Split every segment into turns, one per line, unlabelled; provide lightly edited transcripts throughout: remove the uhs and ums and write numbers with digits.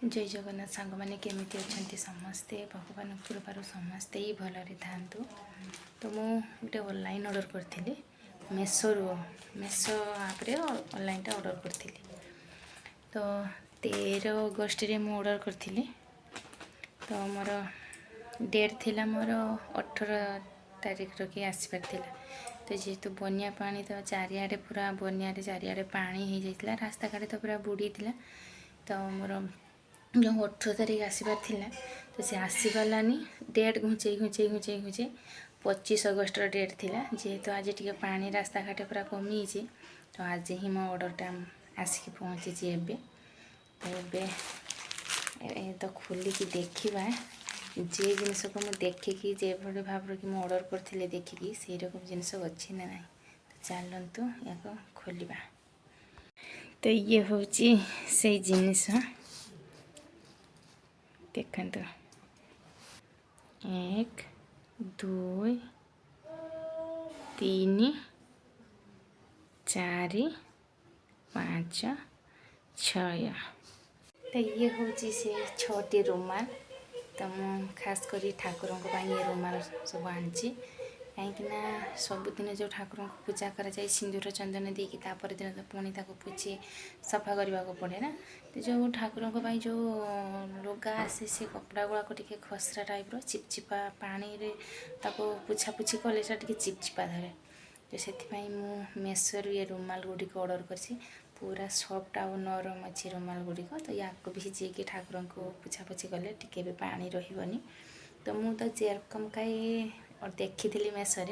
जय जगन्नाथ सांग मैंने केमिति अच्छे समस्ते भगवान कृपार समस्ते ही भलरे थांतु। तो मु गोटे ऑनलाइन ऑर्डर करी मेसो आप्रे ऑनलाइन ऑर्डर करी। तो 13 अगस्त रे मु ऑर्डर करी। तो मोर डेट थिला मोर 18 तारीख रखी आसबार थिला। तो जेहेतु बनिया पानी तो चारिआडे पूरा बनिया चारिआडे पानी हो जाता रास्ता घाट तो पूरा बुड़ी थिला। तो मोर जो 18 तारीख आसबार थिला तो से आसीपारानी डेट घुंचे 25 अगस्त डेट थिला। जेहेतु आज टी पानी रास्ता घाट पूरा कमी तो आज ही मो ऑर्डरटा आसिक पहुँची एबे। तो खोलिकी देखा जे जिनस को मुझे देखिकी जे भाव कि मुझे ऑर्डर करी देखिकी से रकम जिनस अच्छी ना ना। तो चलतु या खोलिबा। तो ये हूँ से जिनिस देखंतु 1 2 3 4 5 6। तो ये हूँ से 6टी रुमाल। तो मु खास करी ठाकुर ये रुमाल सब आनी कहीं सबुदिन जो ठाकुर को पूजा करा जाए सिंदूर चंदन देकी तापर दिन तो पुणी पोछे सफा करने को पड़े ना। तो जो ठाकुर जो लुगा आसे से कपड़ा गुड़ाक टे खसरा टाइप चिपचिपा पानी रे ताको पुछापुछी कले टे चिपचिपा धरे। तो से मेसो ये रुमाल गुड़िक ऑर्डर कर पूरा सॉफ्ट आउ नरम अच्छी रुमाल गुड़िक। तो या भिजेक ठाकुर को पुछापुछी कले टिके भी पानी रही। तो मु तो जेरकम कई देखी मेसो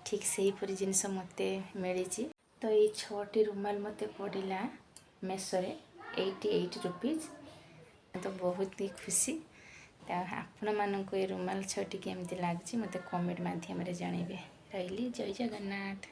ठीक से हीपरी जिनस मत मिली। तो ये 6टी रुमाल मत पड़ा मेसो 88 रुपीज। तो बहुत ही खुशी। तो आपण मानक ये रुमाल 6टी केमती लगी मत कमेंट माध्यम जनइबे। रही जय जगन्नाथ।